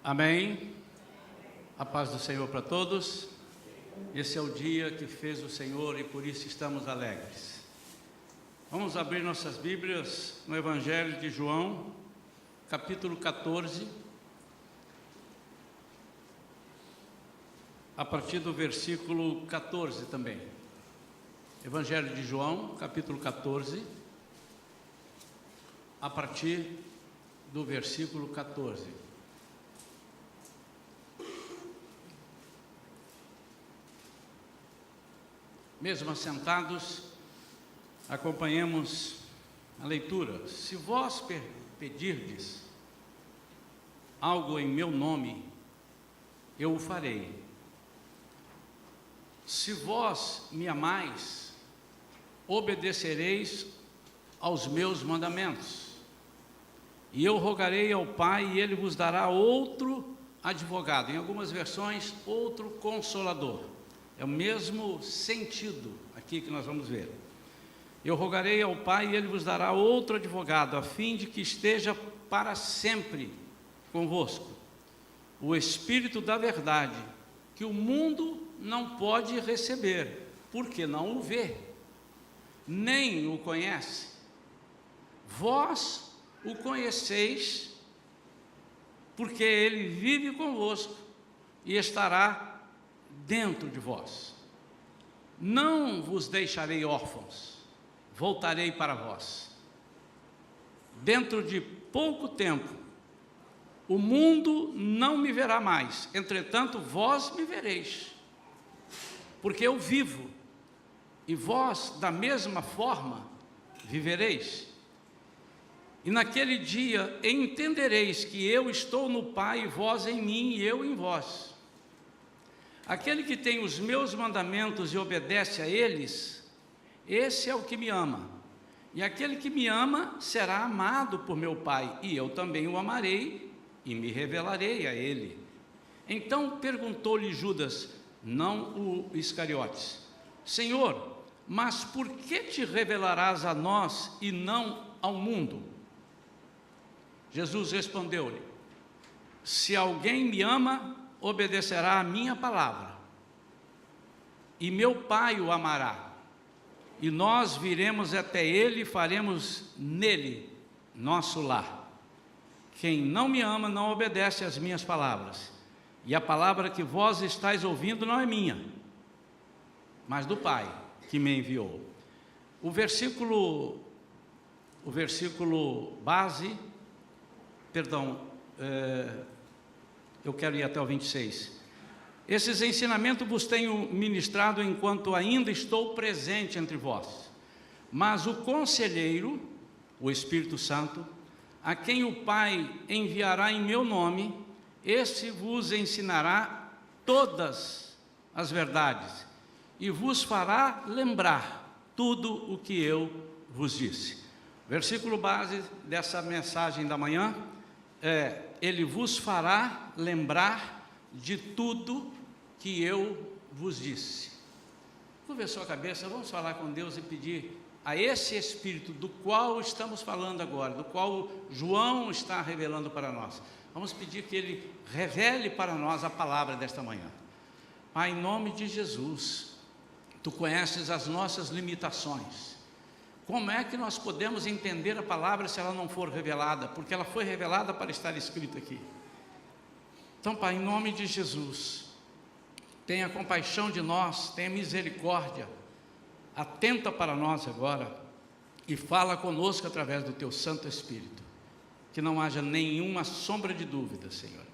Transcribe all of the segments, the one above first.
Amém. A paz do Senhor para todos. Esse é o dia que fez o Senhor e por isso estamos alegres. Vamos abrir nossas Bíblias no Evangelho de João, capítulo 14, a partir do versículo 14 também. Evangelho de João, capítulo 14, a partir do versículo 14. Mesmo assentados, acompanhemos a leitura. Se vós pedirdes algo em meu nome, eu o farei. Se vós me amais, obedecereis aos meus mandamentos. E eu rogarei ao Pai, e Ele vos dará outro advogado. Em algumas versões, outro consolador. É o mesmo sentido aqui que nós vamos ver. Eu rogarei ao Pai e Ele vos dará outro advogado, a fim de que esteja para sempre convosco. O Espírito da verdade, que o mundo não pode receber, porque não o vê, nem o conhece. Vós o conheceis, porque Ele vive convosco e estará dentro de vós. Não vos deixarei órfãos, voltarei para vós. Dentro de pouco tempo, o mundo não me verá mais, entretanto vós me vereis, porque eu vivo, e vós da mesma forma vivereis. E naquele dia entendereis que eu estou no Pai, e vós em mim, e eu em vós. Aquele que tem os meus mandamentos e obedece a eles, esse é o que me ama. E aquele que me ama será amado por meu Pai, e eu também o amarei e me revelarei a ele. Então perguntou-lhe Judas, não o Iscariotes: Senhor, mas por que te revelarás a nós e não ao mundo? Jesus respondeu-lhe: se alguém me ama, obedecerá a minha palavra, e meu Pai o amará, e nós viremos até ele e faremos nele nosso lar. Quem não me ama não obedece às minhas palavras, e a palavra que vós estáis ouvindo não é minha, mas do Pai que me enviou. O versículo base, eu quero ir até o 26. Esses ensinamentos vos tenho ministrado enquanto ainda estou presente entre vós. Mas o conselheiro, o Espírito Santo, a quem o Pai enviará em meu nome, esse vos ensinará todas as verdades e vos fará lembrar tudo o que eu vos disse. Versículo base dessa mensagem da manhã é: Ele vos fará lembrar de tudo que eu vos disse. Curva a sua cabeça, vamos falar com Deus e pedir a esse Espírito do qual estamos falando agora, do qual João está revelando para nós. Vamos pedir que Ele revele para nós a palavra desta manhã. Pai, em nome de Jesus, Tu conheces as nossas limitações. Como é que nós podemos entender a palavra se ela não for revelada? Porque ela foi revelada para estar escrita aqui. Então, Pai, em nome de Jesus, tenha compaixão de nós, tenha misericórdia, atenta para nós agora e fala conosco através do Teu Santo Espírito. Que não haja nenhuma sombra de dúvida, Senhor,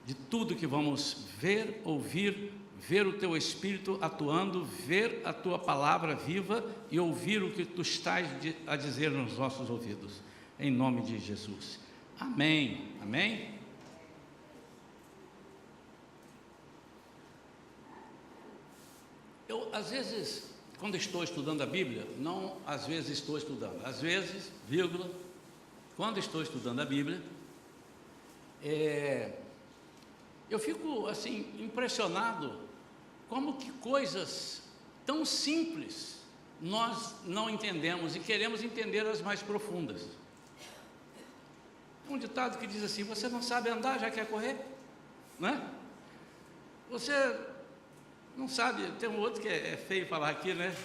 de tudo que vamos ver, ouvir, ver o Teu Espírito atuando, ver a Tua palavra viva e ouvir o que Tu estás a dizer nos nossos ouvidos, em nome de Jesus. Amém, amém? Eu, às vezes, quando estou estudando a Bíblia, não às vezes estou estudando, às vezes, vírgula, quando estou estudando a Bíblia, eu fico assim impressionado como que coisas tão simples nós não entendemos e queremos entender as mais profundas. Um ditado que diz assim: você não sabe andar, já quer correr? né? Você não sabe, tem um outro que é feio falar aqui, né?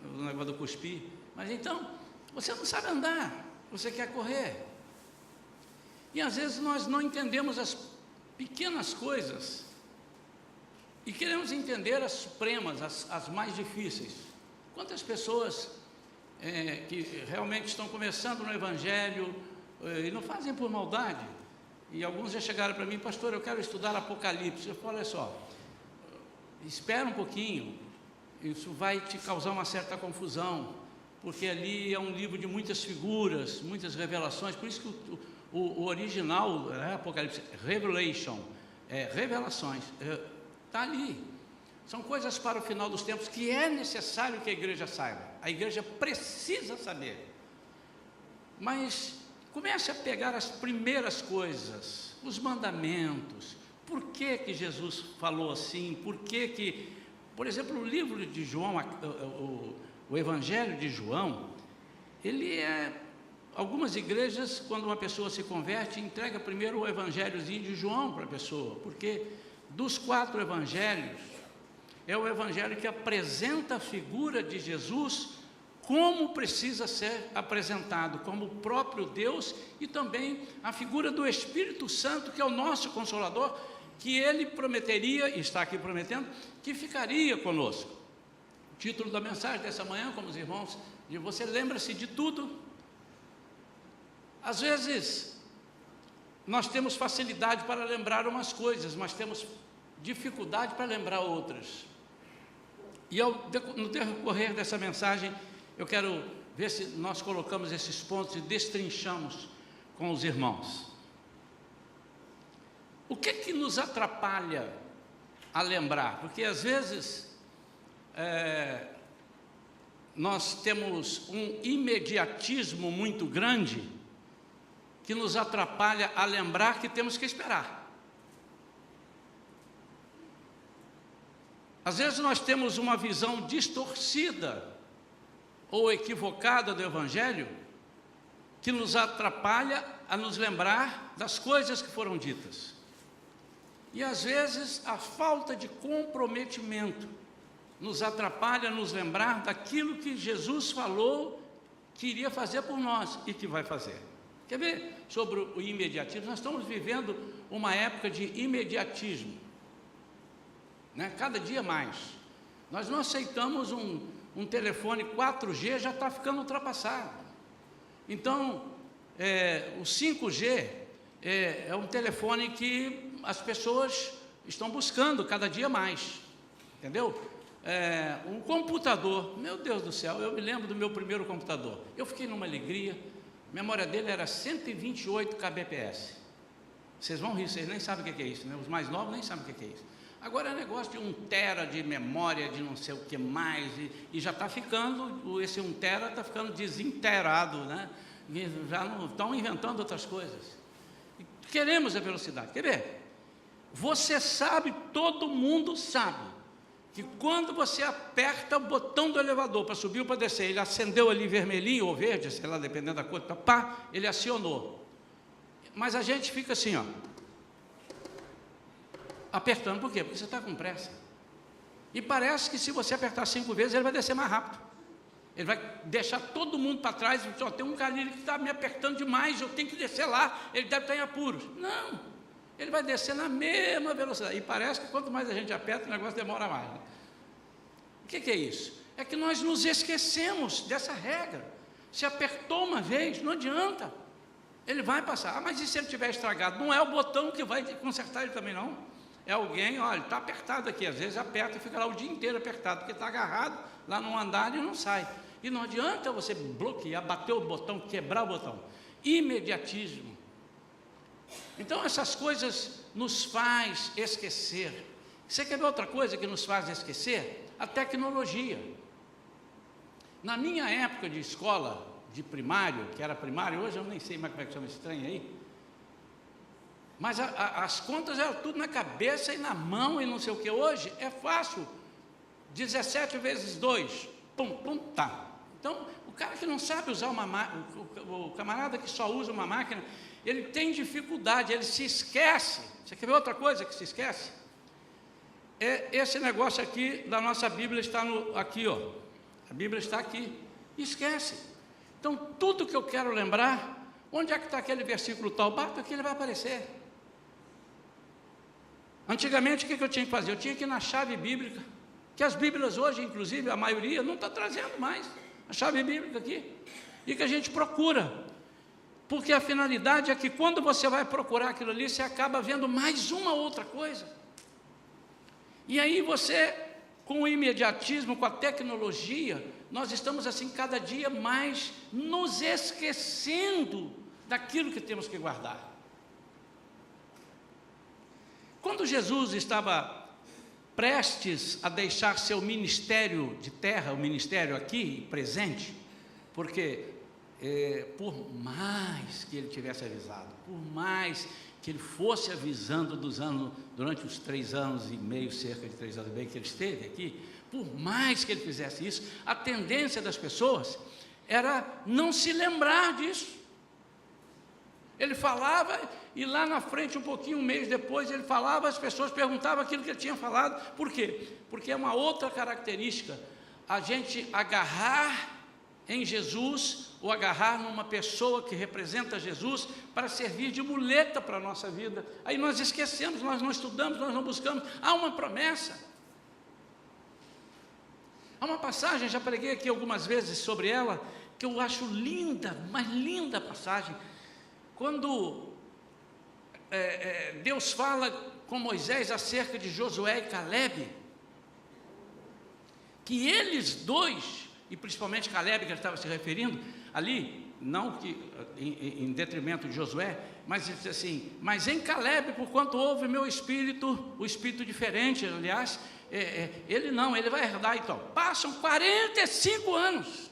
O negócio do cuspir. Mas então, você não sabe andar, você quer correr. E às vezes nós não entendemos as pequenas coisas e queremos entender as supremas, as mais difíceis. Quantas pessoas que realmente estão começando no Evangelho e não fazem por maldade, e alguns já chegaram para mim: pastor, eu quero estudar Apocalipse. Eu falo: olha só, espera um pouquinho, isso vai te causar uma certa confusão, porque ali é um livro de muitas figuras, muitas revelações. Por isso que o original, Apocalipse, Revelation, revelações, está ali. São coisas para o final dos tempos que é necessário que a igreja saiba. A igreja precisa saber. Mas comece a pegar as primeiras coisas, os mandamentos. Por que Jesus falou assim? Por que, por exemplo, o livro de João, o Evangelho de João, ele algumas igrejas, quando uma pessoa se converte, entrega primeiro o Evangelhozinho de João para a pessoa, porque dos 4 evangelhos, é o evangelho que apresenta a figura de Jesus como precisa ser apresentado, como o próprio Deus, e também a figura do Espírito Santo, que é o nosso Consolador, que ele prometeria, e está aqui prometendo, que ficaria conosco. O título da mensagem dessa manhã, como os irmãos, de você lembra-se de tudo. Às vezes, nós temos facilidade para lembrar umas coisas, mas temos dificuldade para lembrar outras. E no decorrer dessa mensagem, eu quero ver se nós colocamos esses pontos e destrinchamos com os irmãos. O que nos atrapalha a lembrar? Porque às vezes nós temos um imediatismo muito grande que nos atrapalha a lembrar que temos que esperar. Às vezes nós temos uma visão distorcida ou equivocada do Evangelho que nos atrapalha a nos lembrar das coisas que foram ditas. E às vezes a falta de comprometimento nos atrapalha a nos lembrar daquilo que Jesus falou que iria fazer por nós e que vai fazer. Quer ver sobre o imediatismo? Nós estamos vivendo uma época de imediatismo, né? Cada dia mais. Nós não aceitamos um telefone 4G, já está ficando ultrapassado. Então, o 5G é um telefone que as pessoas estão buscando cada dia mais, entendeu? Um computador, meu Deus do céu, eu me lembro do meu primeiro computador. Eu fiquei numa alegria, a memória dele era 128 kbps. Vocês vão rir, vocês nem sabem o que é isso, né? Os mais novos nem sabem o que é isso. Agora é negócio de 1 tera de memória, de não sei o que mais, e já está ficando, esse 1 tera está ficando desintegrado, né? E já não estão inventando outras coisas. E queremos a velocidade. Quer ver? Você sabe, todo mundo sabe, que quando você aperta o botão do elevador para subir ou para descer, ele acendeu ali vermelhinho ou verde, sei lá, dependendo da cor, pá, ele acionou. Mas a gente fica assim, ó, apertando. Por quê? Porque você está com pressa. E parece que se você apertar 5 vezes, ele vai descer mais rápido. Ele vai deixar todo mundo para trás. Só tem um cara ali que está me apertando demais, eu tenho que descer lá, ele deve estar em apuros. Não, ele vai descer na mesma velocidade. E parece que quanto mais a gente aperta, o negócio demora mais, né? O que é isso? É que nós nos esquecemos dessa regra. Se apertou uma vez, não adianta, ele vai passar. Mas e se ele tiver estragado? Não é o botão que vai consertar ele também, não. É alguém, olha, está apertado aqui, às vezes aperta e fica lá o dia inteiro apertado, porque está agarrado lá num andar e não sai. E não adianta você bloquear, bater o botão, quebrar o botão. Imediatismo. Então essas coisas nos faz esquecer. Você quer ver outra coisa que nos faz esquecer? A tecnologia. Na minha época de escola, de primário, que era primário, hoje eu nem sei mais como é que chama esse trem aí, mas as contas eram tudo na cabeça e na mão e não sei o que. Hoje é fácil, 17 vezes 2, pum, pum, tá. Então, o cara que não sabe usar uma máquina, o camarada que só usa uma máquina, ele tem dificuldade, ele se esquece. Você quer ver outra coisa que se esquece? Esse negócio aqui da nossa Bíblia está aqui, ó. A Bíblia está aqui. Esquece. Então, tudo que eu quero lembrar, onde é que está aquele versículo tal? Bata aqui, ele vai aparecer. Antigamente, o que eu tinha que fazer? Eu tinha que ir na chave bíblica, que as Bíblias hoje, inclusive, a maioria, não está trazendo mais a chave bíblica aqui, e que a gente procura, porque a finalidade é que quando você vai procurar aquilo ali, você acaba vendo mais uma outra coisa, e aí você, com o imediatismo, com a tecnologia, nós estamos assim, cada dia mais, nos esquecendo daquilo que temos que guardar. Quando Jesus estava prestes a deixar seu ministério de terra, o ministério aqui, presente, porque por mais que ele tivesse avisado, por mais que ele fosse avisando durante os 3 anos e meio, cerca de 3 anos e meio que ele esteve aqui, por mais que ele fizesse isso, a tendência das pessoas era não se lembrar disso. Ele falava, e lá na frente, um pouquinho, um mês depois, ele falava, as pessoas perguntavam aquilo que ele tinha falado. Por quê? Porque é uma outra característica, a gente agarrar em Jesus, ou agarrar numa pessoa que representa Jesus, para servir de muleta para a nossa vida. Aí nós esquecemos, nós não estudamos, nós não buscamos. Há uma promessa. Há uma passagem, já preguei aqui algumas vezes sobre ela, que eu acho linda, mas linda passagem. Quando Deus fala com Moisés acerca de Josué e Calebe, que eles dois, e principalmente Calebe, que ele estava se referindo, ali, não que em detrimento de Josué, mas ele disse assim, mas em Calebe, porquanto houve meu espírito, o espírito diferente, aliás, ele não, ele vai herdar. Então, passam 45 anos,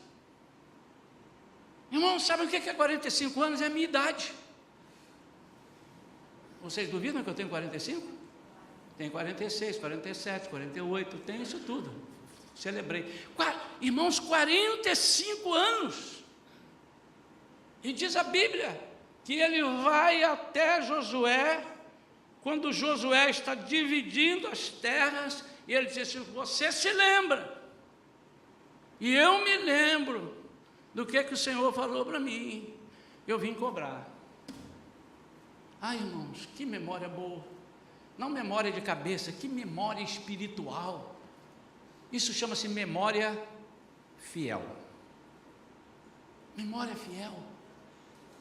irmãos, sabem o que é 45 anos? É a minha idade. Vocês duvidam que eu tenho 45? Tenho 46, 47, 48, tenho isso tudo. Celebrei. Irmãos, 45 anos. E diz a Bíblia que ele vai até Josué, quando Josué está dividindo as terras, e ele diz assim, você se lembra? E eu me lembro do que o Senhor falou para mim, eu vim cobrar. Ai, irmãos, que memória boa, não memória de cabeça, que memória espiritual, isso chama-se memória fiel. Memória fiel,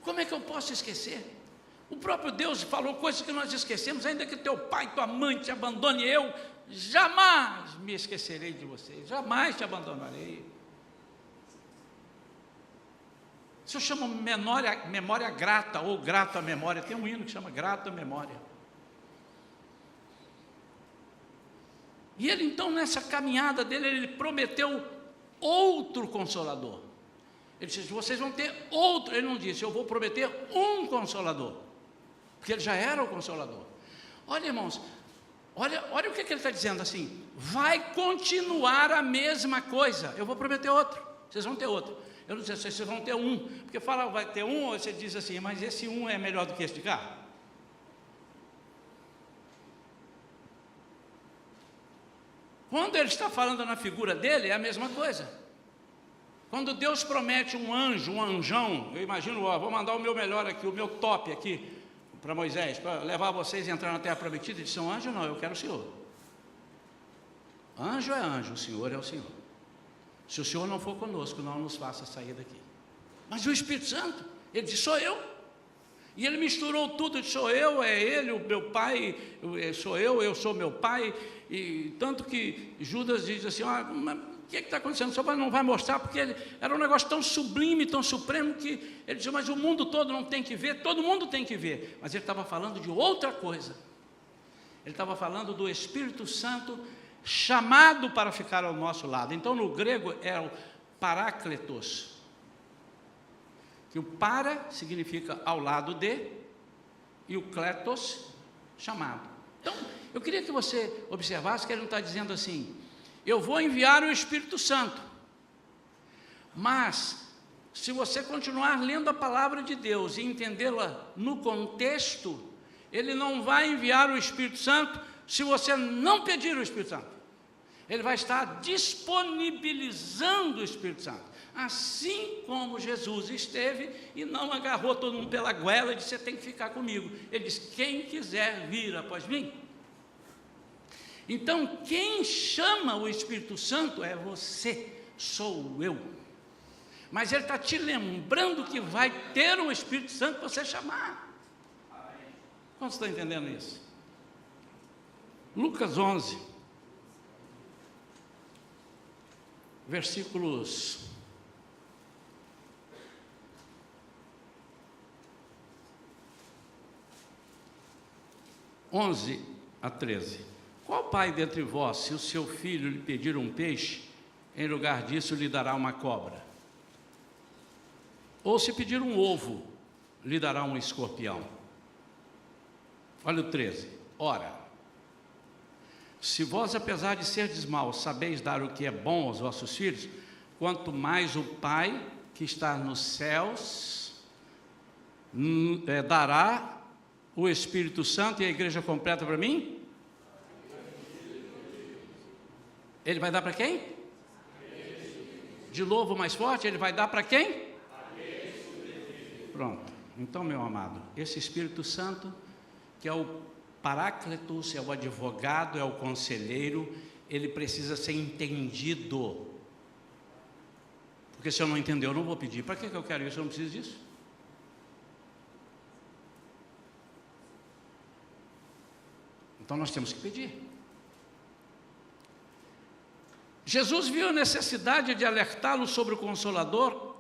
como é que eu posso esquecer? O próprio Deus falou coisas que nós esquecemos, ainda que teu pai e tua mãe te abandone, eu jamais me esquecerei de você, jamais te abandonarei. Isso eu chamo memória grata, ou grato à memória. Tem um hino que chama grato à memória. E ele então, nessa caminhada dele, ele prometeu outro Consolador. Ele disse, vocês vão ter outro. Ele não disse, eu vou prometer um Consolador, porque ele já era o Consolador. Olha, irmãos, olha o que ele está dizendo assim, vai continuar a mesma coisa, eu vou prometer outro, vocês vão ter outro. Eu não sei se vocês vão ter um, porque fala vai ter um, ou você diz assim, mas esse um é melhor do que esse de cá? Quando ele está falando na figura dele, é a mesma coisa. Quando Deus promete um anjo, um anjão, eu imagino, vou mandar o meu melhor aqui, o meu top aqui, para Moisés, para levar vocês a entrar na terra prometida, ele disse, um anjo não, eu quero o Senhor. Anjo é anjo, o Senhor é o Senhor. Se o Senhor não for conosco, não nos faça sair daqui. Mas o Espírito Santo, ele disse, sou eu. E ele misturou tudo, disse, sou eu, é ele, o meu pai, sou eu sou meu pai. E tanto que Judas diz assim, mas o que está acontecendo? O Senhor não vai mostrar, porque ele era um negócio tão sublime, tão supremo, que ele disse, mas o mundo todo não tem que ver, todo mundo tem que ver. Mas ele estava falando de outra coisa. Ele estava falando do Espírito Santo chamado para ficar ao nosso lado. Então no grego é o parácletos, que o para significa ao lado de, e o kletos, chamado. Então eu queria que você observasse que ele não está dizendo assim, eu vou enviar o Espírito Santo, mas se você continuar lendo a palavra de Deus e entendê-la no contexto, Ele não vai enviar o Espírito Santo se você não pedir o Espírito Santo. Ele vai estar disponibilizando o Espírito Santo. Assim como Jesus esteve e não agarrou todo mundo pela goela e disse: você tem que ficar comigo. Ele disse: quem quiser vir após mim. Então, quem chama o Espírito Santo é você, sou eu. Mas Ele está te lembrando que vai ter um Espírito Santo para você chamar. Quantos estão entendendo isso? Lucas 11, versículos 11 a 13. Qual pai dentre vós, se o seu filho lhe pedir um peixe, em lugar disso lhe dará uma cobra? Ou se pedir um ovo, lhe dará um escorpião? Olha o 13. Ora, se vós, apesar de serdes maus, sabeis dar o que é bom aos vossos filhos, quanto mais o Pai que está nos céus dará o Espírito Santo. E a igreja completa para mim? Ele vai dar para quem? De novo, mais forte, ele vai dar para quem? Pronto. Então, meu amado, esse Espírito Santo, que é o Paráclitos, é o advogado, é o conselheiro, ele precisa ser entendido. Porque se eu não entender, eu não vou pedir. Para que eu quero isso? Eu não preciso disso. Então nós temos que pedir. Jesus viu a necessidade de alertá-los sobre o Consolador,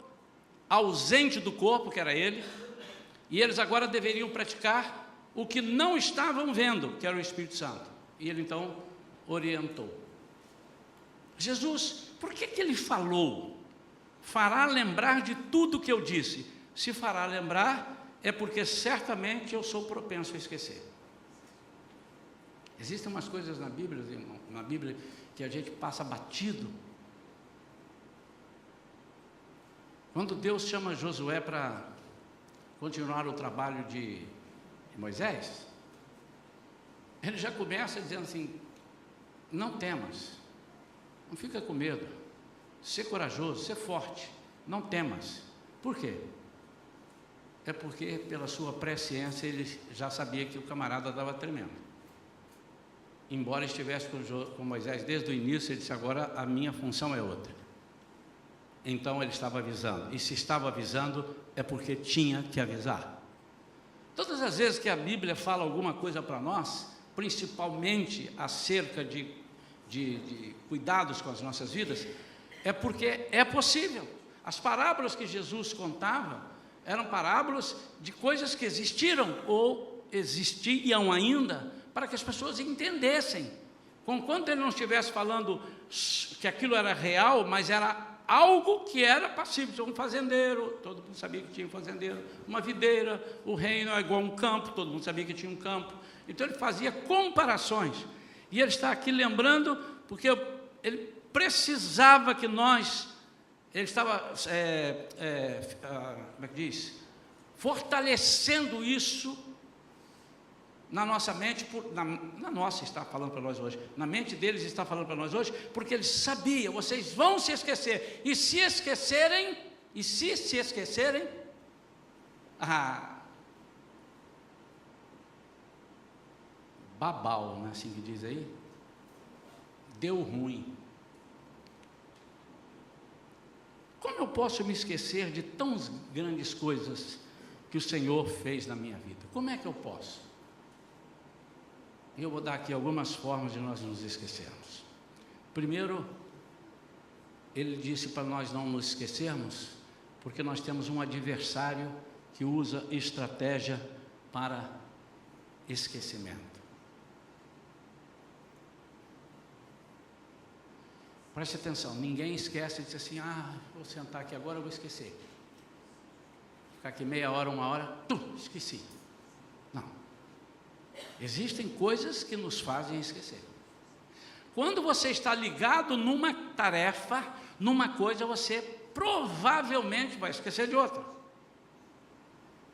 ausente do corpo, que era ele, e eles agora deveriam praticar o que não estavam vendo, que era o Espírito Santo. E ele então orientou. Jesus, por que ele falou? Fará lembrar de tudo que eu disse. Se fará lembrar, é porque certamente eu sou propenso a esquecer. Existem umas coisas na Bíblia que a gente passa batido. Quando Deus chama Josué para continuar o trabalho de Moisés, ele já começa dizendo assim: não temas, não fica com medo, ser corajoso, ser forte, não temas. Por quê? É porque pela sua presciência ele já sabia que o camarada estava tremendo. Embora estivesse com Moisés desde o início, ele disse: agora a minha função é outra. Então ele estava avisando, e se estava avisando é porque tinha que avisar. Todas as vezes que a Bíblia fala alguma coisa para nós, principalmente acerca de cuidados com as nossas vidas, é porque é possível. As parábolas que Jesus contava eram parábolas de coisas que existiram ou existiam ainda, para que as pessoas entendessem. Conquanto ele não estivesse falando que aquilo era real, mas era algo que era passível. Um fazendeiro, todo mundo sabia que tinha um fazendeiro. Uma videira, o reino é igual a um campo, todo mundo sabia que tinha um campo. Então ele fazia comparações. E ele está aqui lembrando, porque ele precisava que nós, ele estava, como é que diz? Fortalecendo isso na nossa mente, na nossa está falando para nós hoje, na mente deles está falando para nós hoje, porque eles sabiam: vocês vão se esquecer, e se esquecerem, babau, não é assim que diz aí? Deu ruim. Como eu posso me esquecer de tão grandes coisas que o Senhor fez na minha vida? Como é que eu posso? Eu vou dar aqui algumas formas de nós nos esquecermos. Primeiro, ele disse para nós não nos esquecermos, porque nós temos um adversário que usa estratégia para esquecimento. Preste atenção, ninguém esquece e diz assim: vou sentar aqui agora, eu vou esquecer. Ficar aqui meia hora, uma hora, esqueci. Não. Existem coisas que nos fazem esquecer. Quando você está ligado numa tarefa, numa coisa, você provavelmente vai esquecer de outra.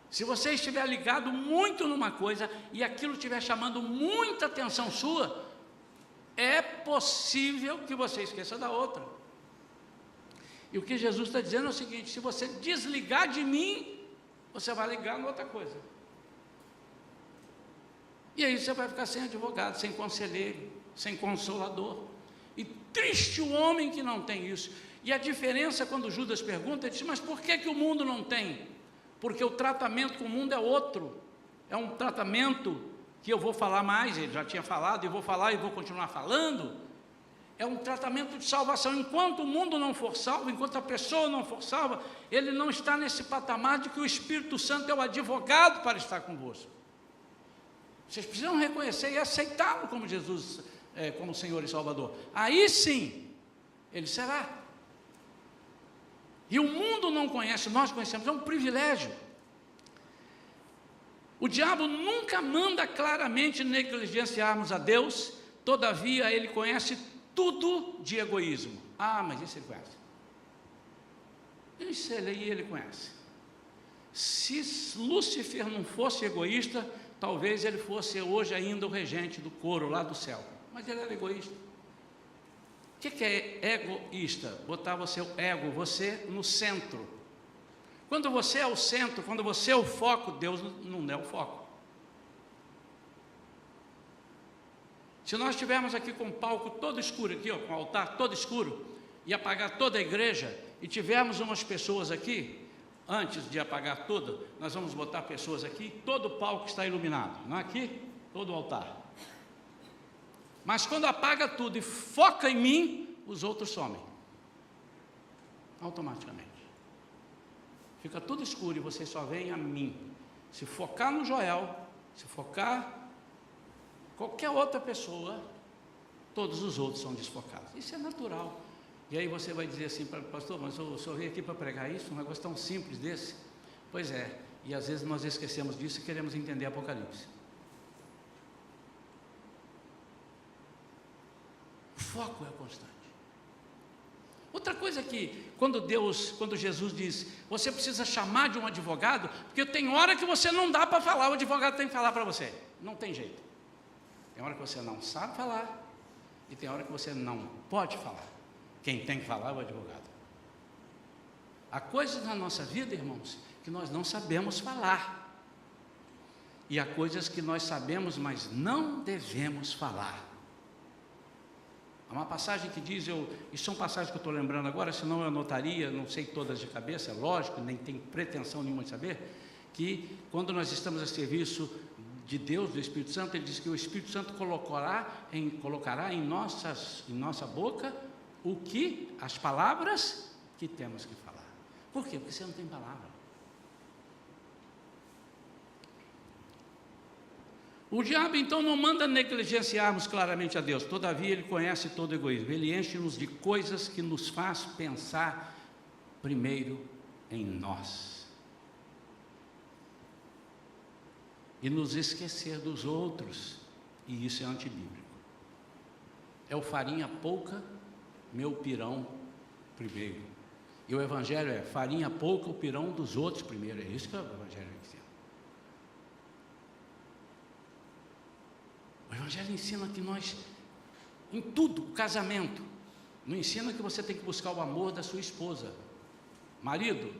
Se você estiver ligado muito numa coisa e aquilo estiver chamando muita atenção sua, é possível que você esqueça da outra. E o que Jesus está dizendo é o seguinte: se você desligar de mim, você vai ligar em outra coisa. E aí você vai ficar sem advogado, sem conselheiro, sem consolador. E triste o homem que não tem isso. E a diferença, quando Judas pergunta, ele diz: mas por que o mundo não tem? Porque o tratamento com o mundo é outro. É um tratamento que eu vou falar mais, ele já tinha falado, e vou falar e vou continuar falando. É um tratamento de salvação. Enquanto o mundo não for salvo, enquanto a pessoa não for salva, ele não está nesse patamar de que o Espírito Santo é o advogado para estar convosco. Vocês precisam reconhecer e aceitá-lo como Jesus, como Senhor e Salvador. Aí sim, ele será. E o mundo não conhece, nós conhecemos, é um privilégio. O diabo nunca manda claramente negligenciarmos a Deus, todavia ele conhece tudo de egoísmo. Ah, mas isso ele conhece. Isso ele conhece. Se Lúcifer não fosse egoísta, talvez ele fosse hoje ainda o regente do coro lá do céu. Mas ele era egoísta. O que é egoísta? Botar você, o ego, você no centro. Quando você é o centro, quando você é o foco, Deus não é o foco. Se nós estivermos aqui com o palco todo escuro, aqui, ó, com o altar todo escuro, e apagar toda a igreja, e tivermos umas pessoas aqui, antes de apagar tudo, nós vamos botar pessoas aqui, todo o palco está iluminado, não é aqui? Todo o altar. Mas quando apaga tudo e foca em mim, os outros somem. Automaticamente. Fica tudo escuro e você só vem a mim. Se focar no Joel, se focar qualquer outra pessoa, todos os outros são desfocados. Isso é natural. E aí você vai dizer assim: pastor, mas eu só vim aqui para pregar isso, um negócio tão simples desse? Pois é, e às vezes nós esquecemos disso e queremos entender Apocalipse. O foco é constante. Outra coisa que, quando Jesus diz, você precisa chamar de um advogado, porque tem hora que você não dá para falar, o advogado tem que falar para você, não tem jeito. Tem hora que você não sabe falar, e tem hora que você não pode falar. Quem tem que falar é o advogado. Há coisas na nossa vida, irmãos, que nós não sabemos falar, e há coisas que nós sabemos, mas não devemos falar. Há uma passagem que diz, isso são passagens que eu estou lembrando agora, senão eu anotaria, não sei todas de cabeça, é lógico, nem tenho pretensão nenhuma de saber, que quando nós estamos a serviço de Deus, do Espírito Santo, ele diz que o Espírito Santo colocará em nossa boca as palavras que temos que falar. Por quê? Porque você não tem palavra. O diabo então não manda negligenciarmos claramente a Deus, todavia ele conhece todo o egoísmo, ele enche-nos de coisas que nos faz pensar primeiro em nós e nos esquecer dos outros, e isso é antibíblico. É o farinha pouca, meu pirão primeiro, e o evangelho é farinha pouca, o pirão dos outros primeiro. É isso que o evangelho ensina. O evangelho ensina que nós, em tudo, o casamento, não ensina que você tem que buscar o amor da sua esposa. Marido,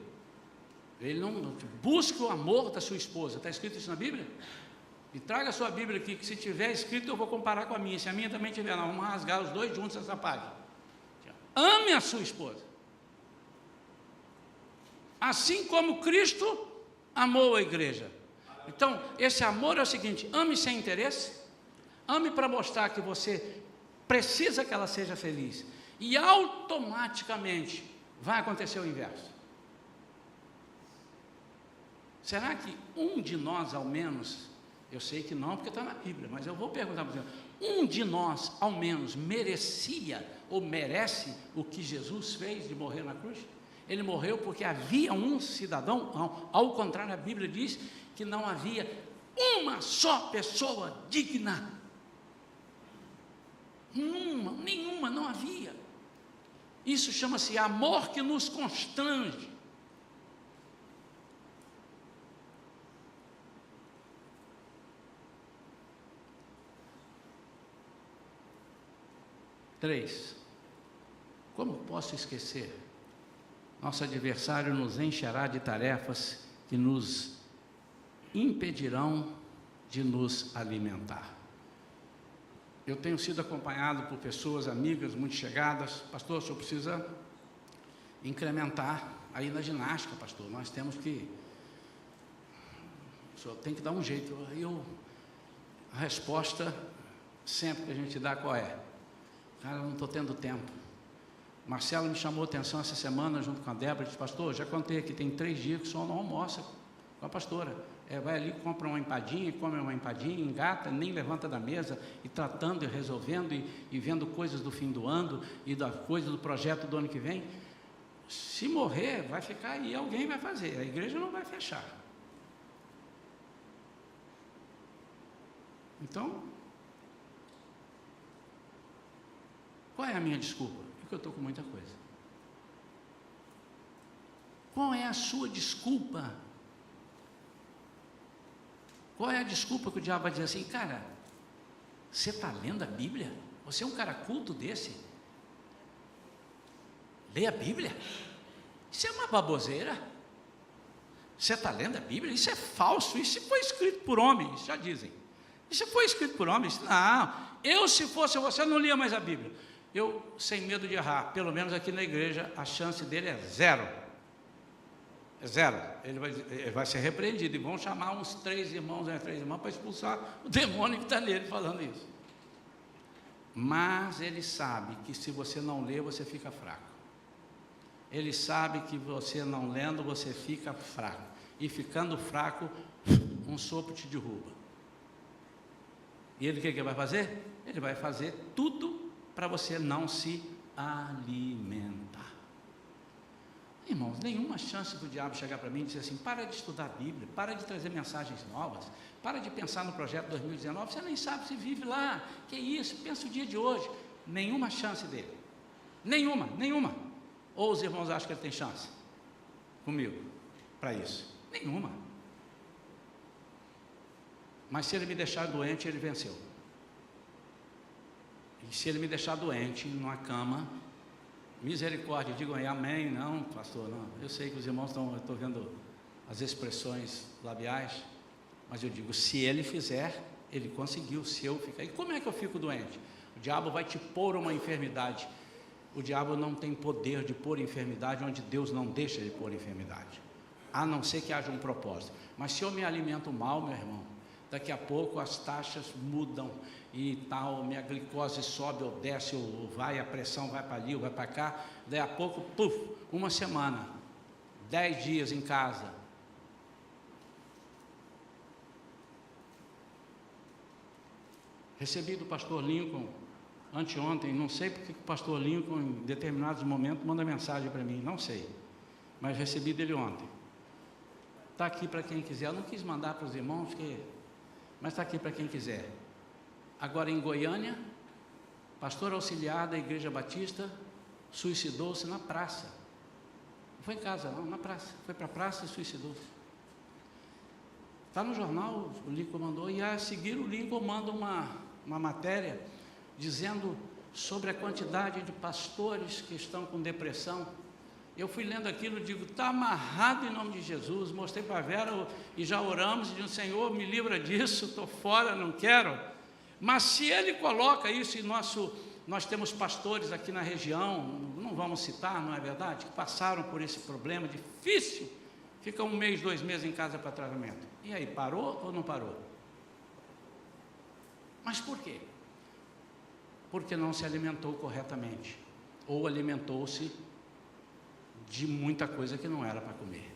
ele não busca o amor da sua esposa. Está escrito isso na Bíblia? E traga a sua Bíblia aqui, que se tiver escrito eu vou comparar com a minha. Se a minha também tiver, nós vamos rasgar os dois juntos essa página. Ame a sua esposa, assim como Cristo amou a igreja. Então, esse amor é o seguinte: ame sem interesse, ame para mostrar que você precisa que ela seja feliz, e automaticamente vai acontecer o inverso. Será que um de nós, ao menos, eu sei que não, porque está na Bíblia, mas eu vou perguntar para você, um de nós, ao menos, merecia ou merece o que Jesus fez de morrer na cruz? Ele morreu porque havia um cidadão, ao contrário, a Bíblia diz que não havia uma só pessoa digna. Nenhuma, não havia. Isso chama-se amor que nos constrange. Três, como posso esquecer? Nosso adversário nos encherá de tarefas que nos impedirão de nos alimentar. Eu tenho sido acompanhado por pessoas, amigas, muito chegadas. Pastor, o senhor precisa incrementar aí na ginástica, pastor. Nós temos que... O senhor tem que dar um jeito. A resposta, sempre que a gente dá, qual é? Cara, eu não estou tendo tempo. Marcelo me chamou a atenção essa semana, junto com a Débora, disse: pastor, já contei aqui, tem 3 dias que o senhor não almoça com a pastora. Vai ali, compra uma empadinha, come uma empadinha, engata, nem levanta da mesa, e tratando e resolvendo, e vendo coisas do fim do ano, e da coisa do projeto do ano que vem. Se morrer, vai ficar aí, alguém vai fazer, a igreja não vai fechar. Então, qual é a minha desculpa? Porque eu estou com muita coisa. Qual é a sua desculpa? Qual é a desculpa que o diabo vai dizer assim: cara, você está lendo a Bíblia? Você é um cara culto desse? Lê a Bíblia? Isso é uma baboseira. Você está lendo a Bíblia? Isso é falso, isso foi escrito por homens, já dizem. Isso foi escrito por homens. Não, se fosse você, não lia mais a Bíblia. Eu, sem medo de errar, pelo menos aqui na igreja, a chance dele é zero. É zero. Ele vai ser repreendido, e vão chamar uns 3 irmãos para expulsar o demônio que está nele falando isso. Mas ele sabe que se você não lê, você fica fraco. Ele sabe que você não lendo, você fica fraco. E ficando fraco, um sopro te derruba. E ele o que vai fazer? Ele vai fazer tudo para você não se alimentar. Irmãos, nenhuma chance do diabo chegar para mim e dizer assim: para de estudar a Bíblia, para de trazer mensagens novas, para de pensar no projeto 2019, você nem sabe se vive lá, que isso, pensa o dia de hoje. Nenhuma chance dele, nenhuma. Ou os irmãos acham que ele tem chance comigo para isso? Nenhuma. Mas se ele me deixar doente, ele venceu. E se ele me deixar doente, numa cama, misericórdia, digam aí amém. Não, pastor, não. Eu sei que os irmãos eu estou vendo as expressões labiais, mas eu digo, se ele fizer, ele conseguiu. Se eu ficar, e como é que eu fico doente? O diabo vai te pôr uma enfermidade. O diabo não tem poder de pôr enfermidade onde Deus não deixa de pôr enfermidade, a não ser que haja um propósito. Mas se eu me alimento mal, meu irmão, daqui a pouco as taxas mudam e tal, minha glicose sobe ou desce, ou vai, a pressão vai para ali, ou vai para cá. Daí a pouco, uma semana, 10 dias em casa. Recebi do pastor Lincoln anteontem, não sei porque o pastor Lincoln em determinados momentos manda mensagem para mim, não sei, mas recebi dele ontem. Está aqui para quem quiser. Eu não quis mandar para os irmãos, mas está aqui para quem quiser. Agora em Goiânia, pastor auxiliar da Igreja Batista suicidou-se na praça. Não foi em casa não, na praça. Foi para a praça e suicidou-se. Está no jornal, o Lincoln mandou, e a seguir o Lincoln manda uma matéria dizendo sobre a quantidade de pastores que estão com depressão. Eu fui lendo aquilo e digo, está amarrado em nome de Jesus. Mostrei para a Vera e já oramos, e digo, Senhor, me livra disso, estou fora, não quero. Mas se ele coloca isso, e nós temos pastores aqui na região, não vamos citar, não é verdade, que passaram por esse problema difícil, ficam 1 mês, 2 meses em casa para tratamento. E aí, parou ou não parou? Mas por quê? Porque não se alimentou corretamente, ou alimentou-se de muita coisa que não era para comer.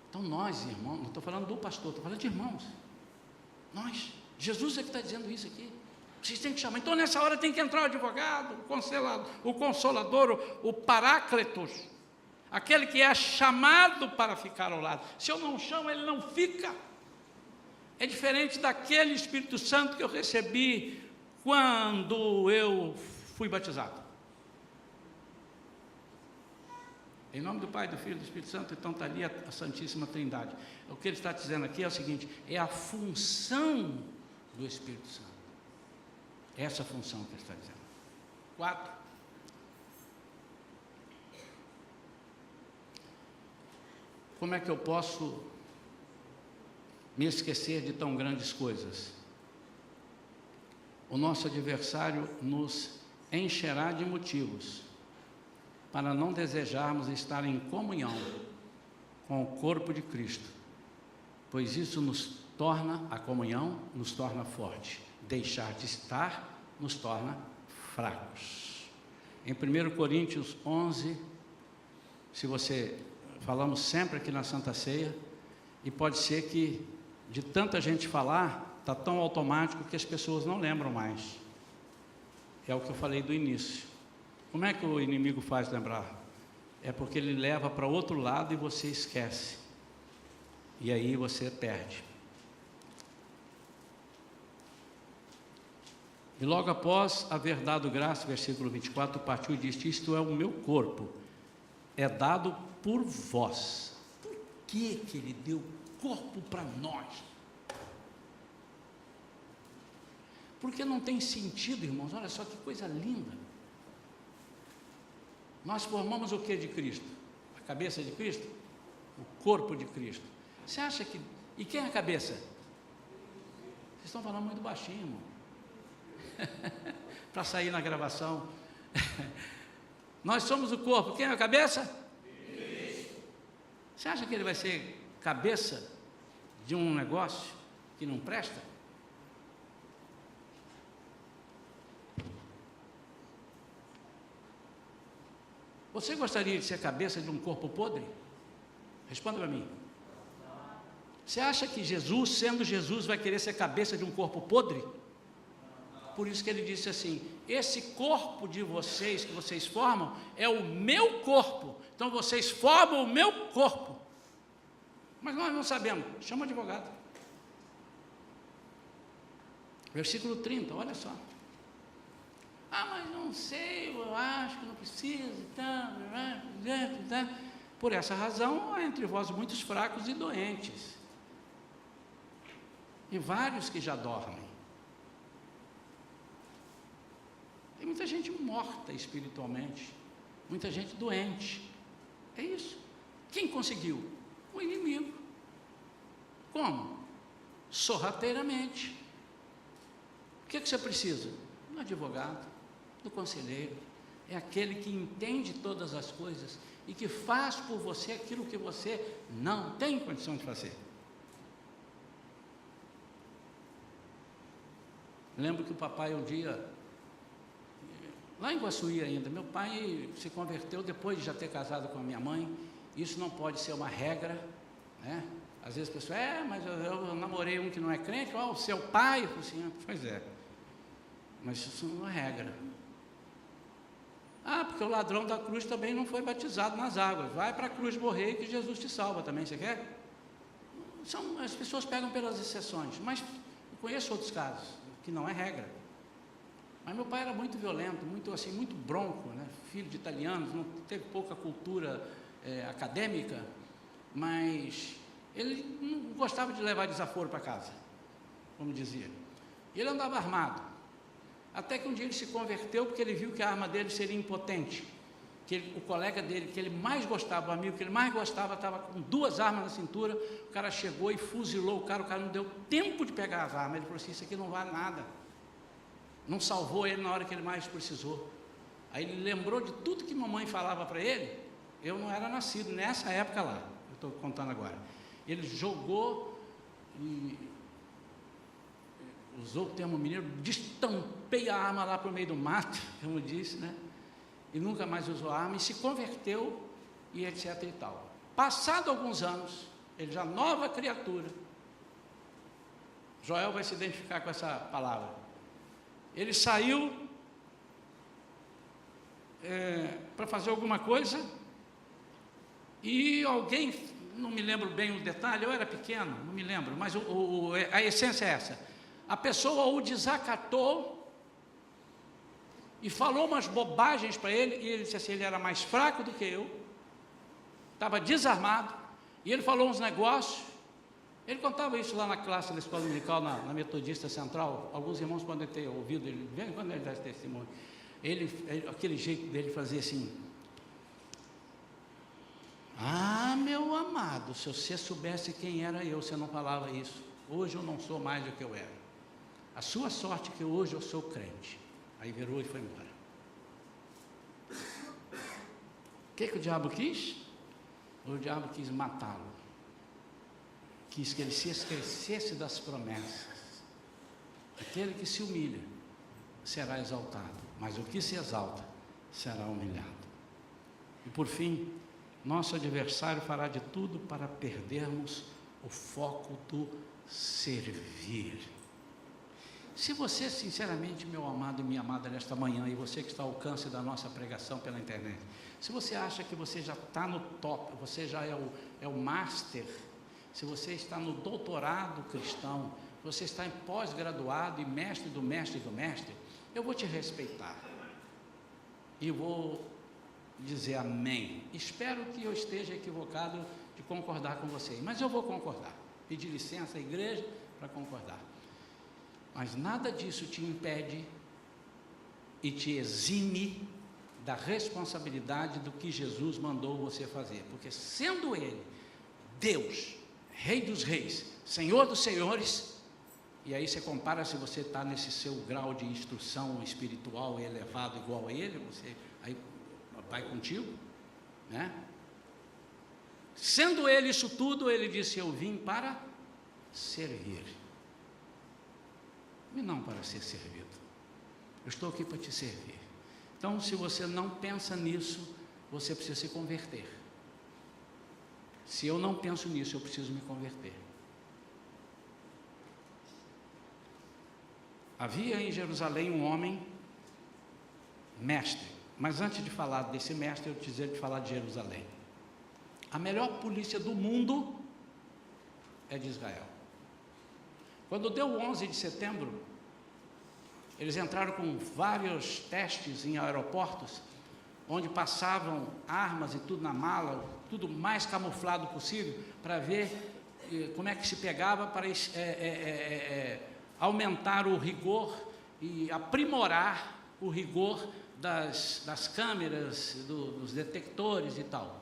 Então nós, irmãos, não estou falando do pastor, estou falando de irmãos. Nós, Jesus é que está dizendo isso aqui. Vocês têm que chamar. Então nessa hora tem que entrar o advogado, o consolador, o paráclitos, aquele que é chamado para ficar ao lado. Se eu não chamo, ele não fica. É diferente daquele Espírito Santo que eu recebi quando eu fui batizado. Em nome do Pai, do Filho e do Espírito Santo, então está ali a Santíssima Trindade. O que ele está dizendo aqui é o seguinte: é a função do Espírito Santo. Essa função que ele está dizendo. 4. Como é que eu posso me esquecer de tão grandes coisas? O nosso adversário nos encherá de motivos para não desejarmos estar em comunhão com o corpo de Cristo, pois isso nos torna, a comunhão nos torna forte. Deixar de estar nos torna fracos. Em 1 Coríntios 11, se você, falamos sempre aqui na Santa Ceia, e pode ser que de tanta gente falar, está tão automático que as pessoas não lembram mais. É o que eu falei do início. Como é que o inimigo faz lembrar? É porque ele leva para outro lado e você esquece. E aí você perde. E logo após haver dado graça, versículo 24, partiu e disse: isto é o meu corpo, é dado por vós. Por que ele deu o corpo para nós? Porque não tem sentido, irmãos. Olha só que coisa linda. Nós formamos o que de Cristo? A cabeça de Cristo? O corpo de Cristo. Você acha que... E quem é a cabeça? Vocês estão falando muito baixinho, irmão. Para sair na gravação. Nós somos o corpo. Quem é a cabeça? Você acha que ele vai ser cabeça de um negócio que não presta? Você gostaria de ser cabeça de um corpo podre? Responda para mim. Você acha que Jesus, sendo Jesus, vai querer ser cabeça de um corpo podre? Por isso que ele disse assim: esse corpo de vocês que vocês formam é o meu corpo. Então vocês formam o meu corpo. Mas nós não sabemos. Chama o advogado. Versículo 30, olha só. Ah, mas não sei, eu acho que não precisa e tal. Por essa razão, há entre vós muitos fracos e doentes, e vários que já dormem. Tem muita gente morta espiritualmente, muita gente doente. É isso. Quem conseguiu? O inimigo. Como? Sorrateiramente. O que você precisa? Do advogado, do conselheiro. É aquele que entende todas as coisas e que faz por você aquilo que você não tem condição de fazer. Lembro que o papai um dia, lá em Guaçuí ainda, meu pai se converteu depois de já ter casado com a minha mãe. Isso não pode ser uma regra, né? Às vezes a pessoa, mas eu namorei um que não é crente, o seu pai, eu falei assim, pois é, mas isso não é regra. Porque o ladrão da cruz também não foi batizado nas águas. Vai para a cruz morrer que Jesus te salva também, você quer? As pessoas pegam pelas exceções, mas eu conheço outros casos, que não é regra. Mas meu pai era muito violento, muito assim, muito bronco, né? Filho de italianos, não teve pouca cultura acadêmica, mas ele não gostava de levar desaforo para casa, como dizia. E ele andava armado. Até que um dia ele se converteu porque ele viu que a arma dele seria impotente. O colega dele, que ele mais gostava, o amigo que ele mais gostava, estava com 2 armas na cintura. O cara chegou e fuzilou o cara não deu tempo de pegar as armas. Ele falou assim: isso aqui não vale nada. Não salvou ele na hora que ele mais precisou. Aí ele lembrou de tudo que mamãe falava para ele. Eu não era nascido nessa época lá, eu estou contando agora. Ele jogou e usou o termo mineiro, destampei a arma lá para o meio do mato, como disse, né? E nunca mais usou a arma e se converteu e etc e tal. Passado alguns anos, ele já nova criatura, Joel vai se identificar com essa palavra. Ele saiu para fazer alguma coisa e alguém, não me lembro bem o detalhe, eu era pequeno, não me lembro, mas a essência é essa. A pessoa o desacatou e falou umas bobagens para ele, e ele disse assim: ele era mais fraco do que eu, estava desarmado, e ele falou uns negócios. Ele contava isso lá na classe da escola dominical, na Metodista Central. Alguns irmãos podem ter ouvido, ele vem quando ele dá esse testemunho. Aquele jeito dele fazer assim: ah, meu amado, se você soubesse quem era eu, você não falava isso. Hoje eu não sou mais do que eu era. A sua sorte é que hoje eu sou crente. Aí virou e foi embora. O que o diabo quis? O diabo quis matá-lo. Quis que ele se esquecesse das promessas. Aquele que se humilha será exaltado, mas o que se exalta será humilhado. E por fim, nosso adversário fará de tudo para perdermos o foco do servir. Se você, sinceramente, meu amado e minha amada, nesta manhã, e você que está ao alcance da nossa pregação pela internet, se você acha que você já está no top, você já é o master, se você está no doutorado cristão, você está em pós-graduado e mestre do mestre do mestre, eu vou te respeitar e vou dizer amém. Espero que eu esteja equivocado de concordar com você, mas eu vou concordar, pedir licença à igreja para concordar. Mas nada disso te impede e te exime da responsabilidade do que Jesus mandou você fazer, porque sendo Ele Deus, Rei dos Reis, Senhor dos Senhores, e aí você compara se você está nesse seu grau de instrução espiritual elevado igual a Ele, você aí vai contigo, né? Sendo Ele isso tudo, Ele disse: eu vim para servir, e não para ser servido. Eu estou aqui para te servir. Então, se você não pensa nisso, você precisa se converter. Se eu não penso nisso, eu preciso me converter. Havia em Jerusalém um homem mestre, mas antes de falar desse mestre, eu preciso de falar de Jerusalém. A melhor polícia do mundo é de Israel. Quando deu o 11 de setembro, eles entraram com vários testes em aeroportos, onde passavam armas e tudo na mala, tudo mais camuflado possível, para ver como é que se pegava, para aumentar o rigor e aprimorar o rigor das câmeras, dos detectores e tal.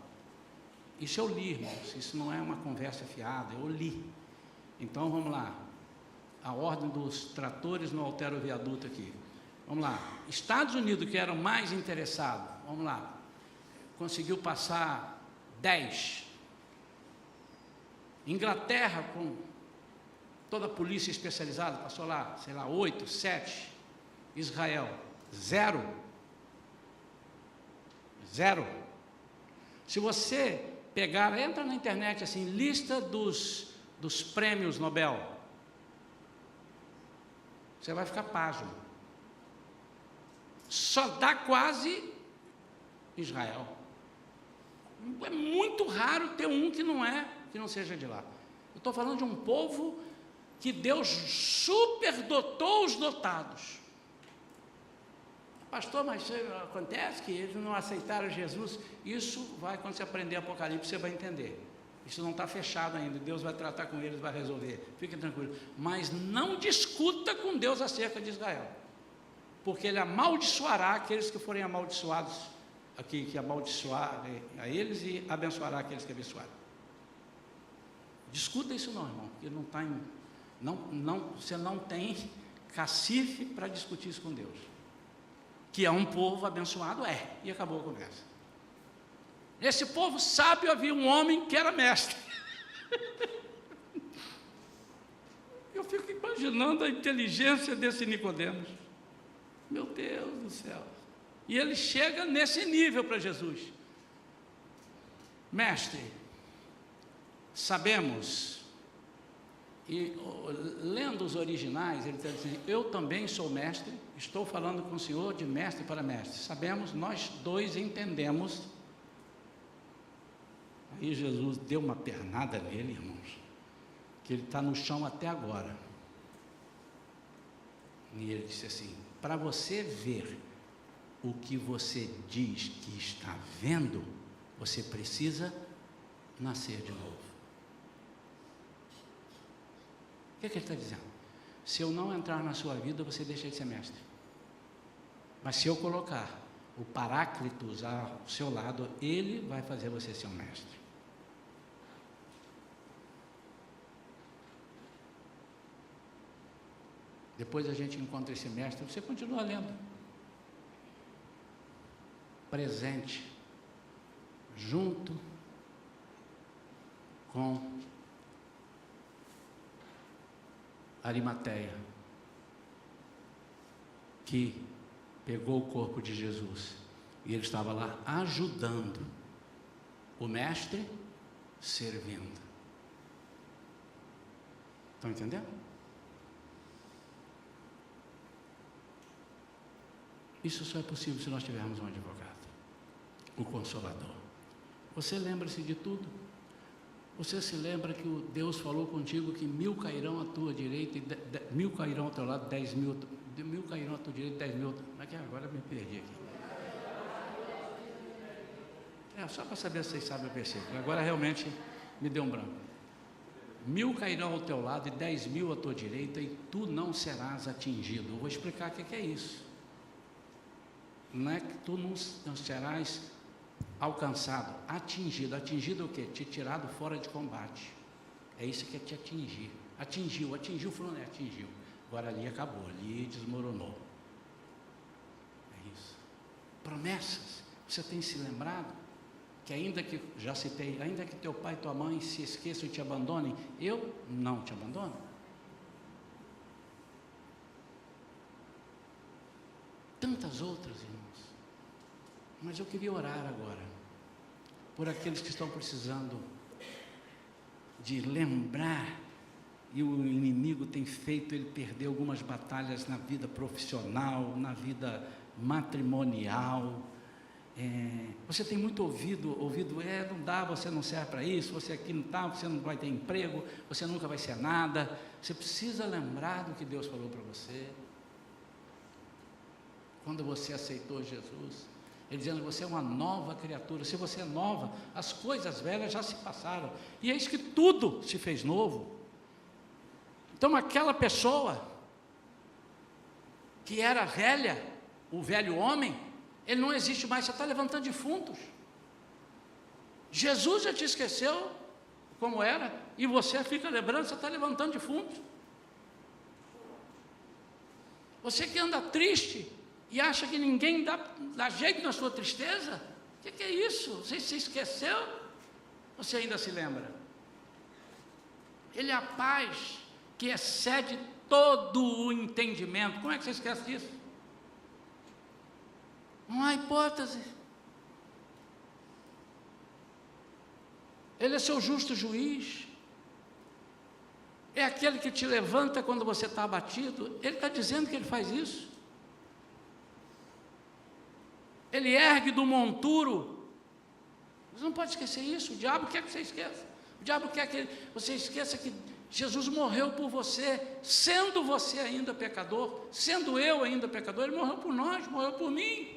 Isso eu li, irmãos, isso não é uma conversa fiada, eu li. Então vamos lá, a ordem dos tratores não altera o viaduto aqui. Vamos lá, Estados Unidos, que era o mais interessado, vamos lá, conseguiu passar 10. Inglaterra, com toda a polícia especializada, passou lá, sei lá, 8, 7. Israel, 0. Se você pegar, entra na internet assim, lista dos prêmios Nobel, você vai ficar pasmo. Só dá quase Israel. É muito raro ter um que não seja de lá. Eu estou falando de um povo que Deus superdotou os dotados. Pastor, mas acontece que eles não aceitaram Jesus. Isso vai, quando você aprender Apocalipse, você vai entender. Isso não está fechado ainda, Deus vai tratar com eles, vai resolver, fique tranquilo. Mas não discuta com Deus acerca de Israel, porque Ele amaldiçoará aqueles que forem amaldiçoados, que amaldiçoarem a eles, e abençoará aqueles que abençoarem. Discuta isso não, irmão, porque você não tem cacife para discutir isso com Deus. Que é um povo abençoado, e acabou a conversa. Nesse povo sábio havia um homem que era mestre. Eu fico imaginando a inteligência desse Nicodemos. Meu Deus do céu. E ele chega nesse nível para Jesus. Mestre, sabemos, e lendo os originais, ele está dizendo: eu também sou mestre, estou falando com o senhor de mestre para mestre. Sabemos, nós dois entendemos. Aí Jesus deu uma pernada nele, irmãos, que ele está no chão até agora. E ele disse assim: para você ver o que você diz que está vendo, você precisa nascer de novo. O que ele está dizendo? Se eu não entrar na sua vida, você deixa de ser mestre. Mas se eu colocar o Paráclitos ao seu lado, ele vai fazer você ser um mestre. Depois a gente encontra esse mestre, você continua lendo. Presente, junto com Arimateia, que pegou o corpo de Jesus e ele estava lá ajudando o mestre, servindo. Estão entendendo? Isso só é possível se nós tivermos um advogado, o Consolador. Você lembra-se de tudo? Você se lembra que o Deus falou contigo que 1000 cairão à tua direita, e 1000 cairão ao teu lado, 10.000, 1000 cairão à tua direita, 10.000. Como é que é? Agora eu me perdi aqui. Só para saber se vocês sabem o versículo. Agora realmente me deu um branco. 1000 cairão ao teu lado e 10.000 à tua direita, e tu não serás atingido. Eu vou explicar o que é isso. Não é que tu não serás alcançado, atingido. Atingido o quê? Te tirado fora de combate. É isso que é te atingir. Atingiu, falou, né? Atingiu. Agora ali acabou, ali desmoronou. É isso. Promessas. Você tem se lembrado que ainda que, já citei, ainda que teu pai e tua mãe se esqueçam e te abandonem, eu não te abandono. Tantas outras, irmãos. Mas eu queria orar agora por aqueles que estão precisando de lembrar, e o inimigo tem feito ele perder algumas batalhas na vida profissional, na vida matrimonial. Você tem muito ouvido, não dá, você não serve para isso, você aqui não está, você não vai ter emprego, você nunca vai ser nada. Você precisa lembrar do que Deus falou para você. Quando você aceitou Jesus, Ele dizendo, você é uma nova criatura. Se você é nova, as coisas velhas já se passaram, e eis que tudo se fez novo. Então aquela pessoa que era velha, o velho homem, ele não existe mais. Você está levantando defuntos. Jesus já te esqueceu como era, e você fica lembrando, você está levantando defuntos. Você que anda triste e acha que ninguém dá jeito na sua tristeza, o que é isso? Você se esqueceu? Você ainda se lembra? Ele é a paz que excede todo o entendimento. Como é que você esquece disso? Não há hipótese. Ele é seu justo juiz. É aquele que te levanta quando você está abatido. Ele está dizendo que Ele faz isso. Ele ergue do monturo. Você não pode esquecer isso. O diabo quer que você esqueça. O diabo quer que você esqueça que Jesus morreu por você, sendo você ainda pecador, sendo eu ainda pecador. Ele morreu por nós, morreu por mim.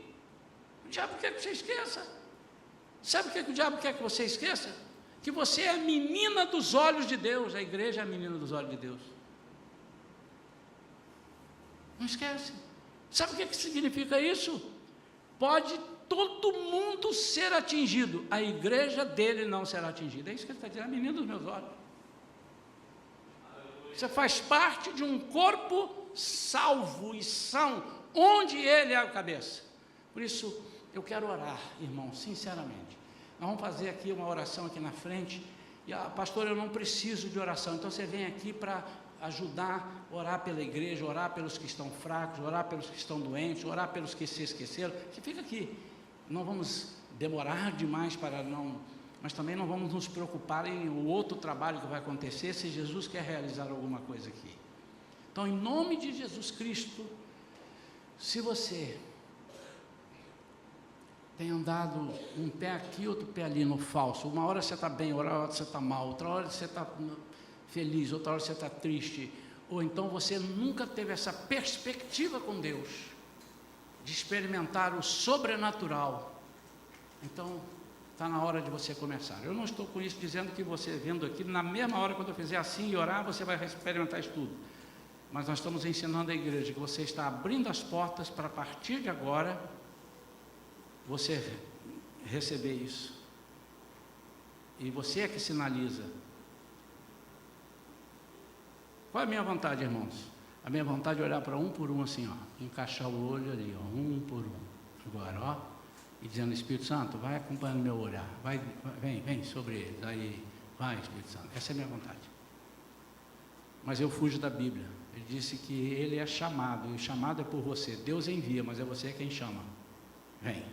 O diabo quer que você esqueça. Sabe o que o diabo quer que você esqueça? Que você é a menina dos olhos de Deus. A igreja é a menina dos olhos de Deus. Não esquece. Sabe o que significa isso? Pode todo mundo ser atingido, a igreja dele não será atingida. É isso que ele está dizendo, a menina dos meus olhos. Você faz parte de um corpo salvo e são, onde ele é a cabeça. Por isso, eu quero orar, irmão, sinceramente. Nós vamos fazer aqui uma oração aqui na frente. E, pastor, eu não preciso de oração. Então, você vem aqui para ajudar, orar pela igreja, orar pelos que estão fracos, orar pelos que estão doentes, orar pelos que se esqueceram. Você fica aqui. Não vamos demorar demais para não... Mas também não vamos nos preocupar em o outro trabalho que vai acontecer se Jesus quer realizar alguma coisa aqui. Então, em nome de Jesus Cristo, se você tem andado um pé aqui, outro pé ali no falso, uma hora você está bem, outra hora você está mal, outra hora você está feliz, outra hora você está triste, ou então você nunca teve essa perspectiva com Deus, de experimentar o sobrenatural, então está na hora de você começar. Eu não estou com isso dizendo que você vindo aqui, na mesma hora quando eu fizer assim e orar, você vai experimentar isso tudo. Mas nós estamos ensinando a igreja que você está abrindo as portas para, a partir de agora, você receber isso. E você é que sinaliza. Qual é a minha vontade, irmãos? A minha vontade é olhar para um por um assim, ó, encaixar o olho ali, ó, um por um. Agora, ó, e dizendo, Espírito Santo, vai acompanhando meu olhar, vem sobre eles, aí, vai, Espírito Santo. Essa é a minha vontade. Mas eu fujo da Bíblia. Ele disse que ele é chamado, e o chamado é por você. Deus envia, mas é você quem chama. Vem.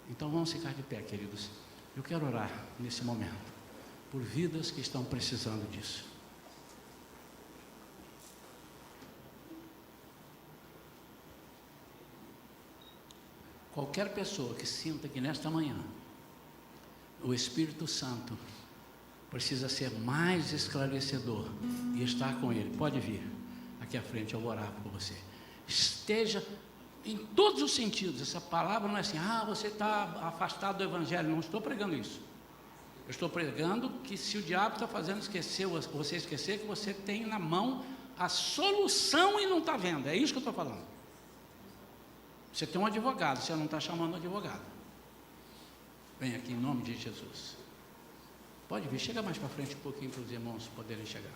Então vamos ficar de pé, queridos. Eu quero orar nesse momento por vidas que estão precisando disso. Qualquer pessoa que sinta que nesta manhã o Espírito Santo precisa ser mais esclarecedor e estar com ele, pode vir aqui à frente, eu vou orar por você. Esteja em todos os sentidos. Essa palavra não é assim, você está afastado do Evangelho. Não estou pregando isso. Eu estou pregando que se o diabo está fazendo você esquecer, que você tem na mão a solução e não está vendo. É isso que eu estou falando. Você tem um advogado, você não está chamando um advogado. Vem aqui em nome de Jesus. Pode vir, chega mais para frente um pouquinho para os irmãos poderem chegar.